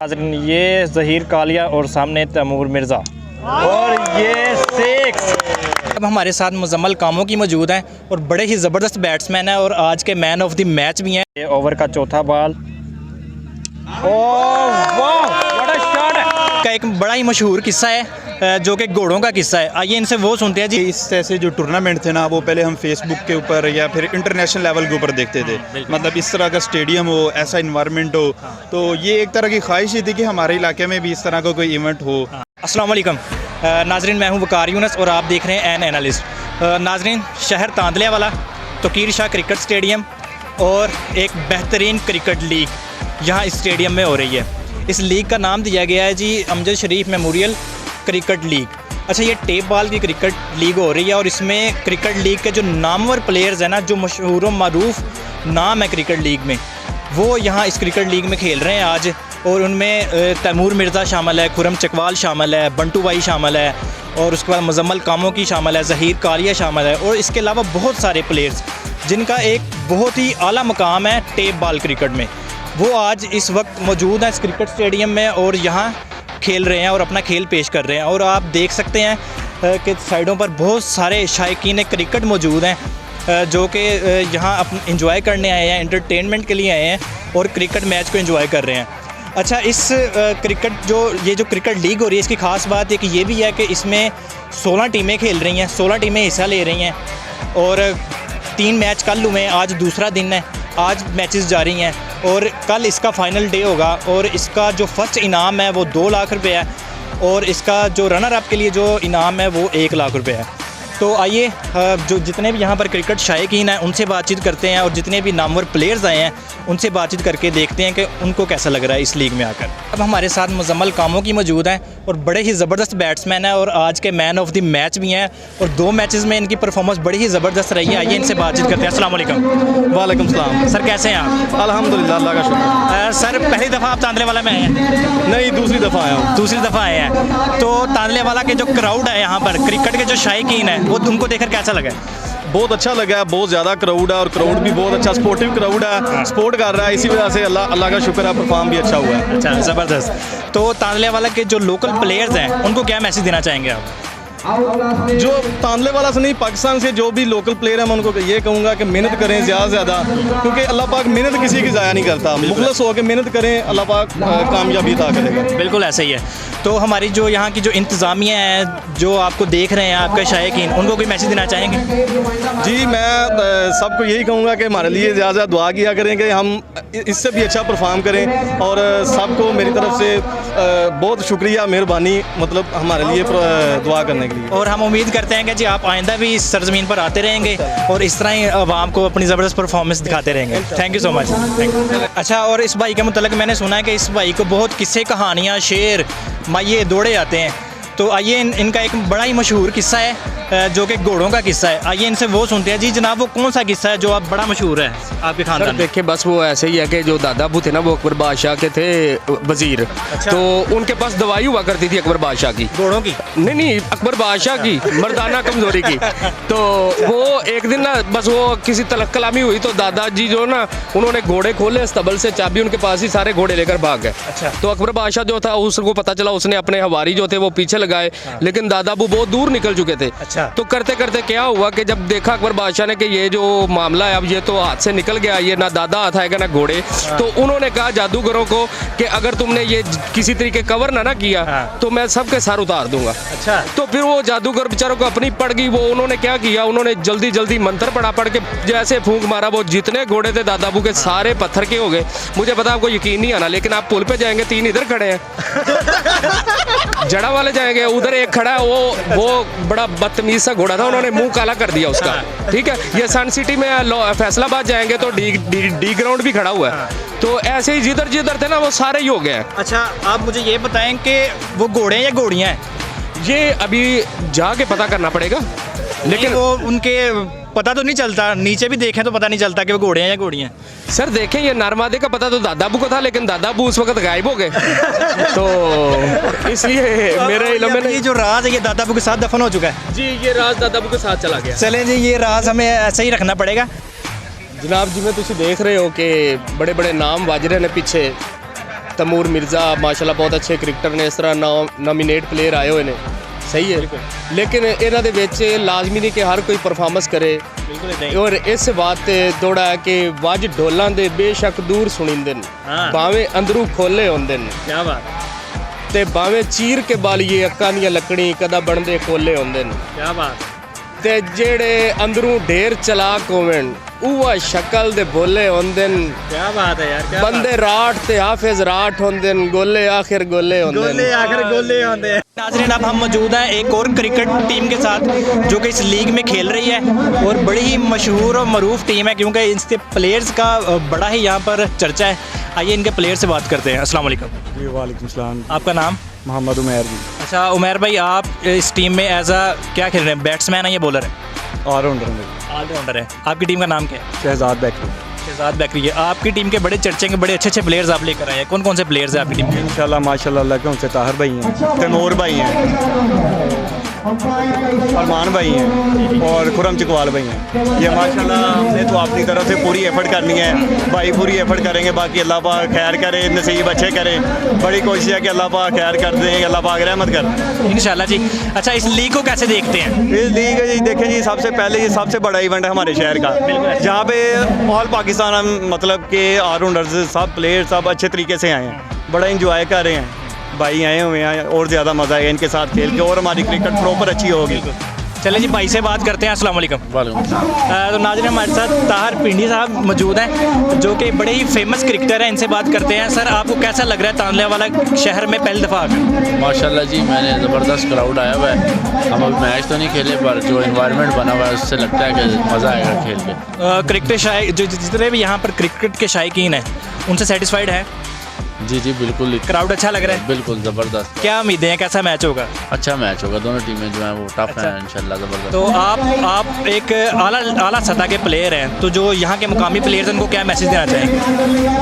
नाज़रीन, ये ज़हीर कालिया और सामने तैमूर मिर्ज़ा और ये 6। अब हमारे साथ मुजम्मल कामों की मौजूद हैं और बड़े ही ज़बरदस्त बैट्समैन हैं और आज के मैन ऑफ द मैच भी हैं। ये ओवर का चौथा बॉल, ओह वाह व्हाट अ शॉट है। का एक बड़ा ही मशहूर किस्सा है जो कि घोड़ों का किस्सा है। आइए इनसे वो सुनते हैं जी। इस ऐसे जो टूर्नामेंट थे ना, वो पहले हम फेसबुक के ऊपर या फिर इंटरनेशनल लेवल के ऊपर देखते थे। मतलब इस तरह का स्टेडियम हो, ऐसा इन्वायरमेंट हो, तो ये एक तरह की ख्वाहिश ही थी कि हमारे इलाके में भी इस तरह का कोई इवेंट हो। अस्सलाम वालेकुम नाज़रीन, मैं हूं वकार यूनस और आप देख रहे हैं एन एनालिस्ट। नाज़रीन, शहर तांदले वाला तोकीर शाह क्रिकेट स्टेडियम और एक बेहतरीन क्रिकेट लीग यहाँ इस स्टेडियम में हो रही है। इस लीग का नाम दिया गया है जी अमजद शरीफ मेमोरियल क्रिकेट लीग। अच्छा, ये टेप बॉल की क्रिकेट लीग हो रही है और इसमें क्रिकेट लीग के जो नामवर प्लेयर्स हैं ना, जो मशहूर मरूफ नाम है क्रिकेट लीग में, वो यहाँ इस क्रिकेट लीग में खेल रहे हैं आज। और उनमें तैमूर मिर्ज़ा शामिल है, खुरम चकवाल शामिल है, बंटू भाई शामिल है और उसके बाद मुजम्मल कामों की शामिल है, ज़हीर कालिया शामिल है और इसके अलावा बहुत सारे प्लेयर्स जिनका एक बहुत ही आला मकाम है टेप बॉल क्रिकेट में, वो आज इस वक्त मौजूद हैं इस क्रिकेट स्टेडियम में और यहाँ खेल रहे हैं और अपना खेल पेश कर रहे हैं। और आप देख सकते हैं कि साइडों पर बहुत सारे शायकीन क्रिकेट मौजूद हैं जो कि यहाँ अपना इंजॉय करने आए हैं, एंटरटेनमेंट के लिए आए हैं और क्रिकेट मैच को एंजॉय कर रहे हैं। अच्छा, इस ये जो क्रिकेट लीग हो रही है, इसकी ख़ास बात है कि ये भी है कि इसमें 16 टीमें खेल रही हैं, 16 टीमें हिस्सा ले रही हैं और 3 मैच कल हुए हैं, आज दूसरा दिन है, आज मैचेस जारी हैं और कल इसका फ़ाइनल डे होगा। और इसका जो फ़र्स्ट इनाम है वो 2 लाख रुपये है और इसका जो रनर अप के लिए जो इनाम है वो 1 लाख रुपये है। तो आइए जो जितने भी यहाँ पर क्रिकेट शायकीन हैं उनसे बातचीत करते हैं और जितने भी नामवर प्लेयर्स आए हैं उनसे बातचीत करके देखते हैं कि उनको कैसा लग रहा है इस लीग में आकर। अब हमारे साथ मुजम्मल कामों की मौजूद हैं और बड़े ही ज़बरदस्त बैट्समैन हैं और आज के मैन ऑफ द मैच भी हैं और 2 मैचेस में इनकी परफॉर्मेंस बड़ी ही ज़बरदस्त रही है। आइए इनसे बातचीत करते हैं। अस्सलाम वालेकुम। वालेकुम सलाम। सर, कैसे हैं आप? अल्हम्दुलिल्लाह, अल्लाह का शुक्र। सर, पहली दफ़ा आप तांदले वाला में आए हैं? नहीं, दूसरी दफ़ा आया हूँ। दूसरी दफ़ा आए हैं। तो तांदले वाला के जो क्राउड है यहाँ पर, क्रिकेट के जो शायकीन हैं, वो उनको देखकर कैसा लगा? बहुत अच्छा लगा है, बहुत ज़्यादा क्राउड है और क्राउड भी बहुत अच्छा सपोर्टिव क्राउड है, सपोर्ट कर रहा है। इसी वजह से अल्लाह का शुक्र है, परफॉर्म भी अच्छा हुआ है। अच्छा, ज़बरदस्त। तो तांदले वाला के जो लोकल प्लेयर्स हैं उनको क्या मैसेज देना चाहेंगे आप? जो तांदले वाला से नहीं, पाकिस्तान से जो भी लोकल प्लेयर हैं, मैं उनको ये कहूँगा कि मेहनत करें ज़्यादा से ज़्यादा, क्योंकि अल्लाह पाक मेहनत किसी की ज़ाया नहीं करता। मुखलस होकर मेहनत करें, अल्लाह पाक कामयाबी अता करेगा। बिल्कुल ऐसा ही है। तो हमारी जो यहाँ की जो इंतज़ामिया है, जो आपको देख रहे हैं आपके शायकीन, उनको कोई मैसेज देना चाहेंगे? जी, मैं सबको यही कहूँगा कि हमारे लिए ज़्यादा दुआ किया करें कि हम इससे भी अच्छा परफॉर्म करें और सबको मेरी तरफ से बहुत शुक्रिया, मेहरबानी, मतलब हमारे लिए दुआ करने के लिए। और हम उम्मीद करते हैं कि जी आप आइंदा भी इस सरजमीन पर आते रहेंगे और इस तरह ही आवाम को अपनी ज़बरदस्त परफॉर्मेंस दिखाते रहेंगे। Thank you so much. अच्छा, और इस भाई के मुतल्लिक़ मैंने सुना है कि इस भाई को बहुत किस्से, कहानियाँ, शेर, माये दौड़े आते हैं। तो आइए इनका एक बड़ा ही मशहूर किस्सा है जो कि घोड़ों का किस्सा है। आइए इनसे वो सुनते हैं। जी जनाब, वो कौन सा किस्सा है जो आप बड़ा मशहूर है आपके खानदान में? देखिए, बस वो ऐसे ही है कि जो दादा अबू थे ना, वो अकबर बादशाह के थे वजीर। अच्छा। तो उनके पास दवाई हुआ करती थी अकबर बादशाह की, घोड़ों की? नहीं, अकबर बादशाह की मर्दाना कमजोरी की। तो वो एक दिन ना, बस वो किसी तलक कलामी हुई तो दादाजी जो ना, उन्होंने घोड़े खोले अस्तबल से, चाबी उनके पास ही, सारे घोड़े लेकर भाग गए। अच्छा। तो अकबर बादशाह जो था, उसको पता चला, उसने अपने हवारी जो थे वो पीछे लगाए, लेकिन दादा अबू बहुत दूर निकल चुके थे। अच्छा। तो करते करते क्या हुआ कि जब देखा अकबर बादशाह ने कि ये जो मामला है, अब ये तो हाथ से निकल गया, ये ना दादा हाथ आएगा ना घोड़े, तो उन्होंने कहा जादूगरों को कि अगर तुमने ये किसी तरीके कवर ना किया तो मैं सबके सर उतार दूंगा। अच्छा। तो फिर वो जादूगर बेचारों को अपनी पड़ गई। वो उन्होंने क्या किया, उन्होंने जल्दी जल्दी मंत्र पढ़ के जैसे फूंक मारा, वो जितने घोड़े थे दादा अबू के सारे पत्थर के हो गए। मुझे पता आपको यकीन नहीं आना, लेकिन आप पुल पे जाएंगे, 3 इधर खड़े हैं, जड़ा वाले जाएंगे, उधर एक खड़ा है, वो बड़ा बदतमीज सा घोड़ा था, उन्होंने मुंह काला कर दिया उसका। ठीक है, ये सन सिटी में फैसलाबाद जाएंगे तो डी ग्राउंड भी खड़ा हुआ है। तो ऐसे ही जिधर जिधर थे ना, वो सारे ही हो गए। अच्छा, आप मुझे ये बताएं कि वो घोड़े हैं या घोड़ियाँ हैं? ये अभी जाके पता करना पड़ेगा, लेकिन वो उनके पता तो नहीं चलता, नीचे भी देखें तो पता नहीं चलता कि वो घोड़े हैं या घोड़ियाँ। सर देखें, ये नरमादे का पता तो दादा अबू को था, लेकिन दादा अबू उस वक्त गायब हो गए। तो इसलिए मेरे इल्म में ये जो राज है ये दादा अबू के साथ दफन हो चुका है। जी, ये राज दादा अबू के साथ चला गया। चलें जी, ये राज हमें ऐसा ही रखना पड़ेगा। जनाब, जिमें तुम देख रहे हो कि बड़े बड़े नाम वाज रहे ने पीछे, तैमूर मिर्ज़ा माशाल्लाह बहुत अच्छे क्रिकेटर ने, इस तरह नॉमिनेट प्लेयर आए हुए ने, सही है। लेकिन इन्हां दे विच लाजमी नहीं कि हर कोई परफॉर्मेंस करे। और इस बात ते थोड़ा है कि वज ढोलां दे बेशक दूर सुनिंदे न, भावें अंदरों खोले होंदे न, क्या बात, ते भावें चीर के बालिए अक्कां दियां लकड़ी कदा बनदे कोले होंदे न, क्या बात, ते जेड़े अंदरों ढेर चलाक होवन उवा शक्ल दे भोले होंदे न। क्या बात है यार, क्या बंदे राठ ते हाफिज राठ होंदे न, गोले आखिर गोले होंदे न। गोले आखिर गोले होंदे हैं। नाज़रीन, अब हम मौजूद हैं एक और क्रिकेट टीम के साथ जो कि इस लीग में खेल रही है और बड़ी ही मशहूर और मरूफ टीम है क्योंकि इसके प्लेयर्स का बड़ा ही यहाँ पर चर्चा है। आइए इनके प्लेयर से बात करते हैं। अस्सलाम वालेकुम। जी वालेकुम सलाम। आपका नाम? मोहम्मद उमैर जी। अच्छा उमैर भाई, आप इस टीम में एज अ क्या खेल रहे हैं, बैट्समैन है या बॉलर है? ऑलराउंडर में ऑलराउंडर है। आपकी टीम का नाम क्या है? शहजाद बैकरी। शहजाद बैकरी है। आपकी टीम के बड़े चर्चे के बड़े अच्छे अच्छे प्लेयर्स आप लेकर आए हैं। कौन कौन से प्लेयर्स हैं आपकी टीम में? इंशाल्लाह माशाल्लाह अल्लाह के उनसे ताहिर भाई हैं, तैमूर भाई हैं, फरमान भाई हैं और खुरम चकवाल भाई हैं। ये माशाल्लाह हमने तो अपनी तरफ से पूरी एफर्ट करनी है, भाई पूरी एफर्ट करेंगे। बाकी अल्लाह पाक खैर करे, नसीब अच्छे करे। बड़ी कोशिश है कि अल्लाह पाक खैर कर दें, अल्लाह पाक रहमत कर इंशाल्लाह जी। अच्छा, इस लीग को कैसे देखते हैं? इस लीग जी देखें जी, सबसे पहले ये सबसे बड़ा इवेंट है हमारे शहर का, जहाँ पे ऑल पाकिस्तान हम मतलब के ऑलराउंडर्स सब प्लेयर सब अच्छे तरीके से आए हैं, बड़ा इंजॉय कर रहे हैं। भाई आए हुए हैं और ज़्यादा मज़ा आएगा इनके साथ खेल के और हमारी क्रिकेट प्रॉपर अच्छी होगी। चले जी, भाई से बात करते हैं। अस्सलाम वालेकुम। वालेकुम। तो नाज़रीन, हमारे साथ ताहिर पिंडी साहब मौजूद हैं जो कि बड़े ही फेमस क्रिकेटर हैं। इनसे बात करते हैं। सर, आपको कैसा लग रहा है तांदलेवाला शहर में पहली दफ़ा आकर? माशाल्लाह जी, मैंने ज़बरदस्त क्राउड आया हुआ है। हम अभी मैच तो नहीं खेले पर जो इन्वायरमेंट बना हुआ है उससे लगता है कि मज़ा आएगा खेल के। क्रिकेट शायक जो जितने भी यहाँ पर क्रिकेट के शायकीन हैं उनसे सेटिस्फाइड है? जी जी बिल्कुल। क्राउड अच्छा लग रहा है? बिल्कुल ज़बरदस्त। क्या उम्मीदें हैं, कैसा मैच होगा? अच्छा मैच होगा, दोनों टीमें जो हैं वो टफ हैं इंशाल्लाह, ज़बरदस्त। तो आप एक आला सतह के प्लेयर हैं, तो जो यहाँ के मुकामी प्लेयर्स हैं उनको क्या मैसेज देना चाहेंगे?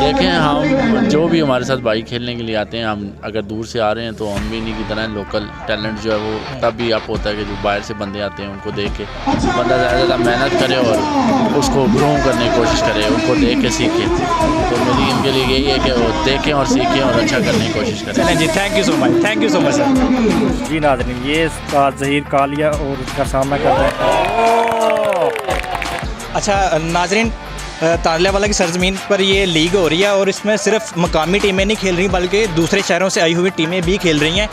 देखें, हम जो भी हमारे साथ भाई खेलने के लिए आते हैं, हम अगर दूर से आ रहे हैं तो हम भी इन्हीं की तरह लोकल टैलेंट जो है वो तब भी अप होता है कि जो बाहर से बंदे आते हैं उनको देख के बंदा ज़्यादा मेहनत करे और उसको ग्रो करने की कोशिश करे, उनको देख के सीखे। तो मेरी इनके लिए यही है कि वो देखें और सीखें और अच्छा करने की कोशिश करें। चलें जी, thank you so much, thank you so much sir. जी नाज़रीन, ये उस्ताद ज़हीर कालिया और उसका सामना कर रहा है। अच्छा नाज़रीन, तांदलेवाला की सरजमीन पर ये लीग हो रही है और इसमें सिर्फ मकामी टीमें नहीं खेल रही बल्कि दूसरे शहरों से आई हुई टीमें भी खेल रही हैं।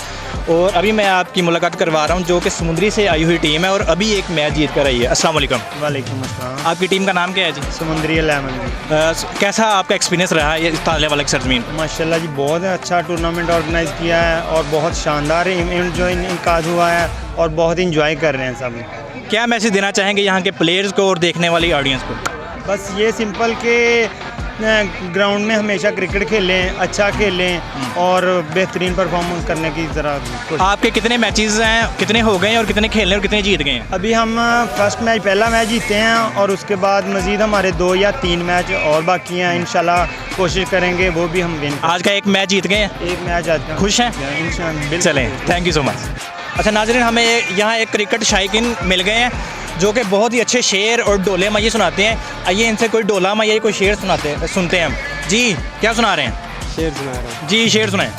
और अभी मैं आपकी मुलाकात करवा रहा हूं जो कि समुंदरी से आई हुई टीम है और अभी एक मैच जीत कर आई है। अस्सलाम वालेकुम। वालेकुम अस्सलाम। आपकी टीम का नाम क्या है जी? समुंदरी एलेवन। कैसा आपका एक्सपीरियंस रहा है ये तांदलेवाला की सरजमीन पर? माशाल्लाह जी, बहुत अच्छा टूर्नामेंट ऑर्गेनाइज़ किया है और बहुत शानदार इवेंट जो इनका हुआ है और बहुत इंजॉय कर रहे हैं सब। क्या मैसेज देना चाहेंगे यहाँ के प्लेयर्स को और देखने वाली ऑडियंस को? बस ये सिंपल के ग्राउंड में हमेशा क्रिकेट खेलें, अच्छा खेलें और बेहतरीन परफॉर्मेंस करने की ज़रा। आपके कितने मैचेस हैं, कितने हो गए हैं और कितने खेलने और कितने जीत गए हैं? अभी हम फर्स्ट मैच पहला मैच जीते हैं और उसके बाद मज़ीद हमारे 2 या 3 मैच और बाकी हैं। इंशाल्लाह कोशिश करेंगे वो भी हम विन। आज का एक मैच जीत गए हैं, एक मैच आज का। खुश हैं? इंशाल्लाह। चलें, थैंक यू सो मच। अच्छा नाज़रीन, हमें यहाँ एक क्रिकेट शायकीन मिल गए हैं जो कि बहुत ही अच्छे शेर और डोले माइये सुनाते हैं। आइए इनसे कोई डोला माइये कोई शेर सुनते हैं हम। जी क्या सुना रहे हैं? शेर सुना रहा हूँ। जी शेर सुनाएं।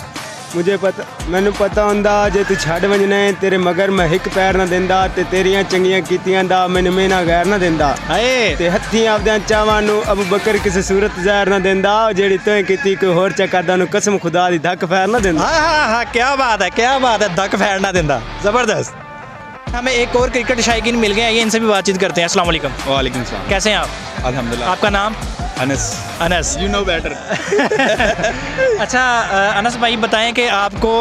ਮੈਨੂੰ ਪਤਾ ਹੁੰਦਾ ਜੇ ਤੂੰ ਛੱਡ ਵੰਜਣਾ ਤੇਰੇ ਮਗਰ ਮੈਂ ਇੱਕ ਪੈਰ ਨਾ ਦਿੰਦਾ ਤੇ ਤੇਰੀਆਂ ਚੰਗੀਆਂ ਕੀਤੀਆਂ ਦਾ ਮੈਨੂੰ ਮੇਨਾ ਗੈਰ ਨਾ ਦਿੰਦਾ ਹਾਏ ਤੇ ਹੱਥੀਂ ਆਪਦਿਆਂ ਚਾਵਾਂ ਨੂੰ ਅਬੂ ਬਕਰ ਕਿਸੇ ਸੂਰਤ ਜ਼ਾਹਿਰ ਨਾ ਦਿੰਦਾ ਜਿਹੜੀ ਤੂੰ ਕੀਤੀ ਕੋਈ ਹੋਰ ਚੱਕਦਾ ਨੂੰ ਕਸਮ ਖੁਦਾ ਦੀ ਧੱਕ ਫੈਰ ਨਾ ਦਿੰਦਾ। हाँ, क्या बात है, क्या बात है, धक फैरना दिंदा, ज़बरदस्त। हमें एक और क्रिकेट शायकीन मिल गए हैं, ये इनसे भी बातचीत करते हैं। अस्सलाम वालेकुम। वालेकुम सलाम। कैसे हैं आप? अल्हम्दुलिल्लाह। आपका नाम? Anas. Anas. You know better. अच्छा अनस भाई बताएं कि आपको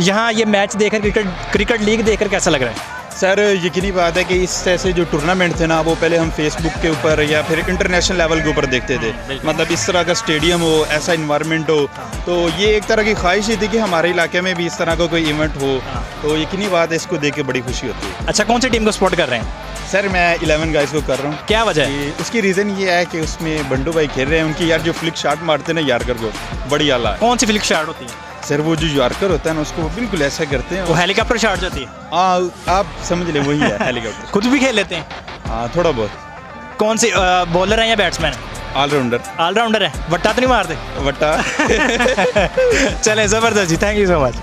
यहाँ ये मैच देखकर क्रिकेट लीग देखकर कैसा लग रहा है? सर यकीनी बात है कि इस तरह से जो टूर्नामेंट थे ना वो पहले हम फेसबुक के ऊपर या फिर इंटरनेशनल लेवल के ऊपर देखते थे, मतलब इस तरह का स्टेडियम हो, ऐसा इन्वायरमेंट हो, तो ये एक तरह की ख्वाहिश ही थी कि हमारे इलाके में भी इस तरह का कोई इवेंट हो, तो यकीनी बात है इसको देख के बड़ी खुशी होती है। अच्छा कौन सी टीम को सपोर्ट कर रहे हैं? सर मैं 11 गाइस को कर रहा हूँ। क्या वजह है? उसकी रीज़न ये है कि उसमें बंडू भाई खेल रहे हैं, उनकी यार जो फ्लिक शॉट मारते हैं ना यारकर को बड़ी आला है। कौन सी फ्लिक शॉट होती है? सर वो जो यारकर होता है ना उसको बिल्कुल ऐसा करते हैं। वो हेलीकॉप्टर शॉट होती है? हाँ आप समझ लें वही है हेलीकॉप्टर। खुद भी खेल लेते हैं? हाँ थोड़ा बहुत। कौन सी बॉलर हैं या बैट्समैन? ऑलराउंडर ऑलराउंडर है, वट्टा तो नहीं मारते? वट्टा चले ज़बरदस्त जी, थैंक यू सो मच।